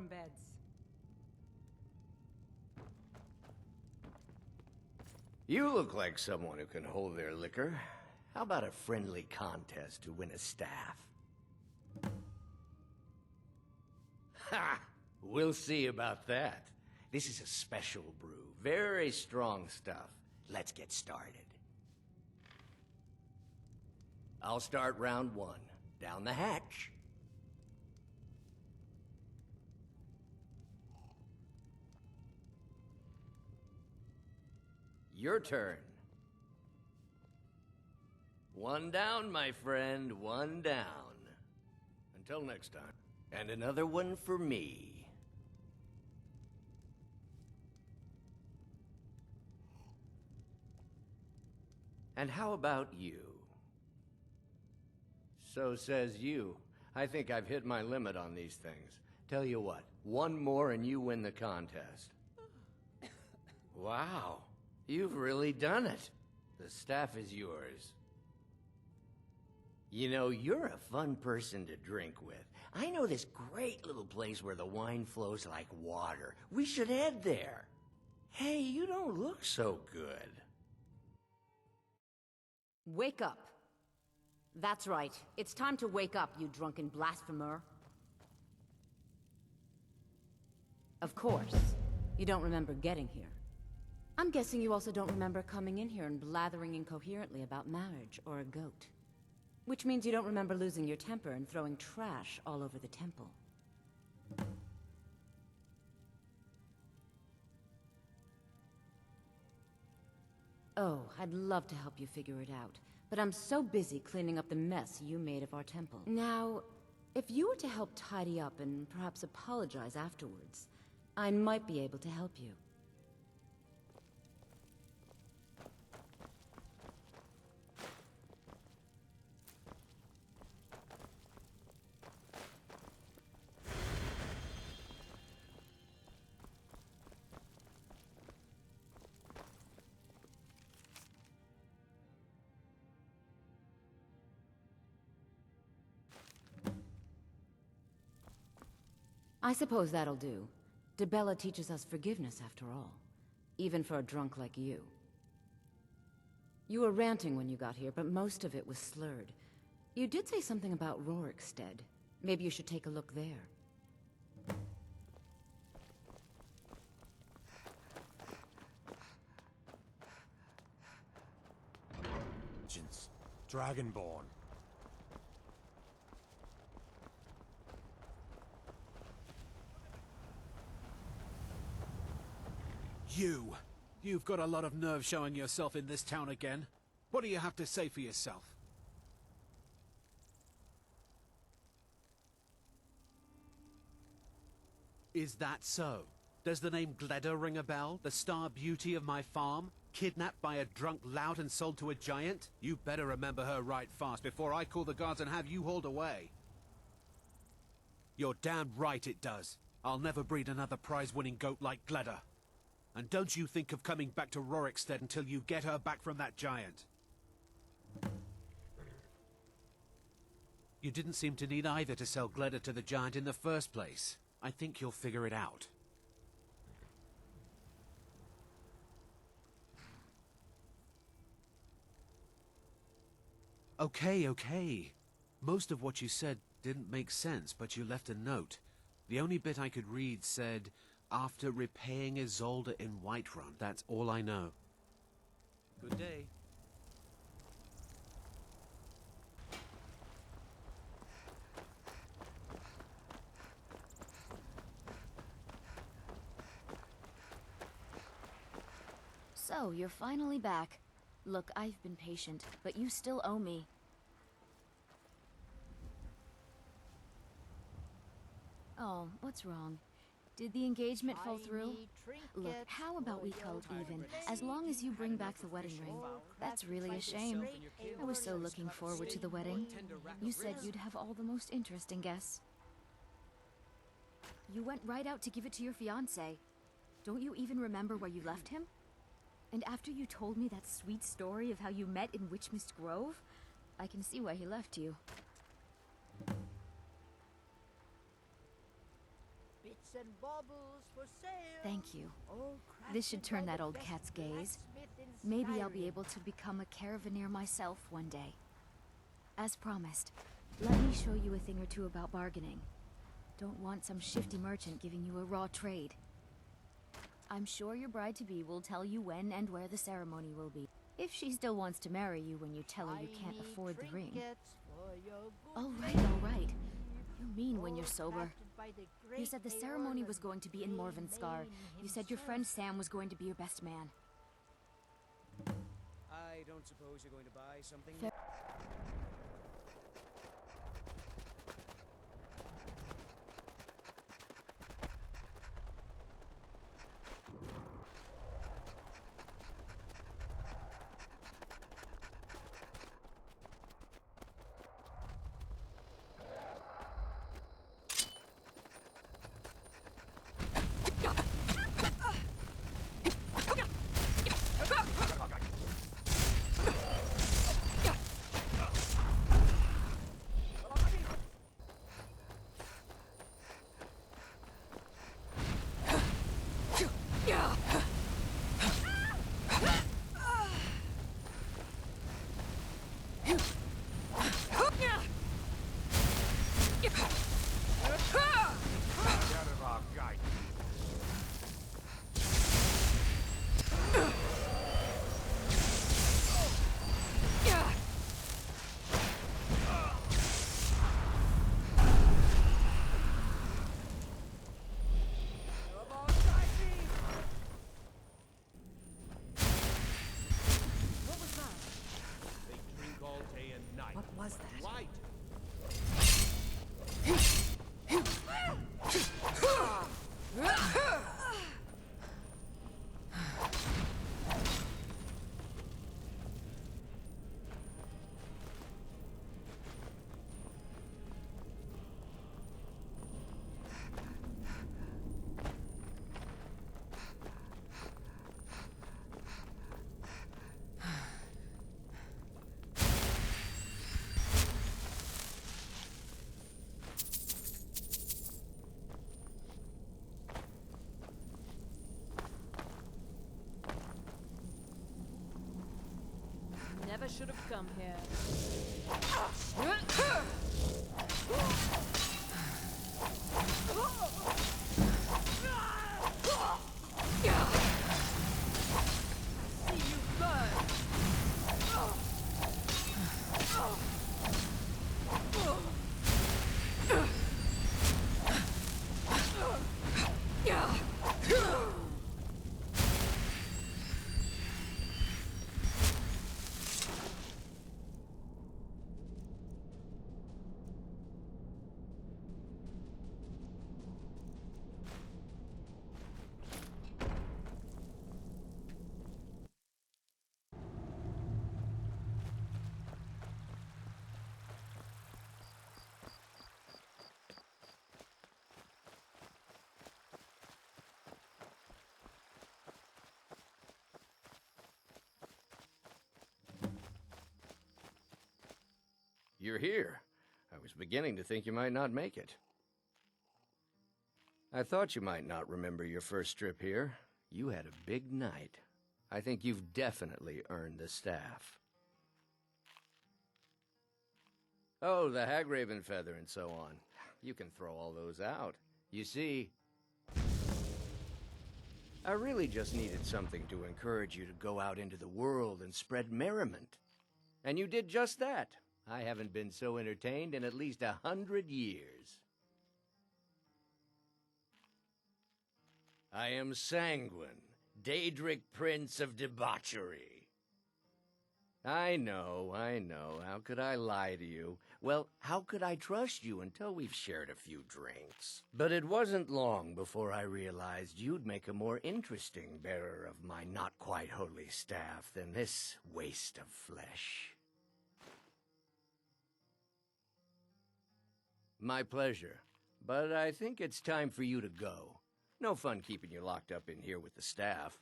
warm beds. You look like someone who can hold their liquor. How about a friendly contest to win a staff? Ha! We'll see about that. This is a special brew. Very strong stuff. Let's get started. I'll start round one. Down the hatch. Your turn. One down, my friend, one down. Until next time. And another one for me. And how about you? So says you. I think I've hit my limit on these things. Tell you what, one more and you win the contest. Wow, you've really done it. The staff is yours. You know, you're a fun person to drink with. I know this great little place where the wine flows like water. We should head there. Hey, you don't look so good. Wake up. That's right. It's time to wake up, you drunken blasphemer. Of course. You don't remember getting here. I'm guessing you also don't remember coming in here and blathering incoherently about marriage or a goat. Which means you don't remember losing your temper and throwing trash all over the temple. Oh, I'd love to help you figure it out, but I'm so busy cleaning up the mess you made of our temple. Now, if you were to help tidy up and perhaps apologize afterwards, I might be able to help you. I suppose that'll do. Dibella teaches us forgiveness, after all. Even for a drunk like you. You were ranting when you got here, but most of it was slurred. You did say something about Rorikstead. Maybe you should take a look there. Dragonborn. You've got a lot of nerve showing yourself in this town again. What do you have to say for yourself? Is that so? Does the name Gleda ring a bell? The star beauty of my farm? Kidnapped by a drunk lout and sold to a giant? You better remember her right fast before I call the guards and have you hauled away. You're damn right it does. I'll never breed another prize-winning goat like Gleda. And don't you think of coming back to Rorikstead until you get her back from that giant. You didn't seem to need either to sell Gleda to the giant in the first place. I think you'll figure it out. Okay. Most of what you said didn't make sense, but you left a note. The only bit I could read said, after repaying Ysolda in Whiterun. That's all I know. Good day. So, you're finally back. Look, I've been patient, but you still owe me. Oh, what's wrong? Did the engagement fall through? Look, how about we call it even, as long as you bring back the wedding ring? That's really a shame. I was so looking forward to the wedding. You said you'd have all the most interesting guests. You went right out to give it to your fiancé. Don't you even remember where you left him? And after you told me that sweet story of how you met in Witchmist Grove, I can see why he left you. Thank you. This should turn that old cat's gaze. Maybe I'll be able to become a caravaneer myself one day. As promised, let me show you a thing or two about bargaining. Don't want some shifty merchant giving you a raw trade. I'm sure your bride-to-be will tell you when and where the ceremony will be. If she still wants to marry you when you tell her you can't afford the ring. All right. You mean when you're sober. You said the ceremony was going to be in Morvenskar. You said your friend Sam was going to be your best man. I don't suppose you're going to buy something? What was that? Right. Never should have come here. See you burn. You're here. I was beginning to think you might not make it. I thought you might not remember your first trip here. You had a big night. I think you've definitely earned the staff. Oh, the Hagraven feather and so on. You can throw all those out. You see, I really just needed something to encourage you to go out into the world and spread merriment. And you did just that. I haven't been so entertained in at least 100 years. I am Sanguine, Daedric Prince of Debauchery. I know. How could I lie to you? Well, how could I trust you until we've shared a few drinks? But it wasn't long before I realized you'd make a more interesting bearer of my not-quite-holy staff than this waste of flesh. My pleasure, but I think it's time for you to go. No fun keeping you locked up in here with the staff.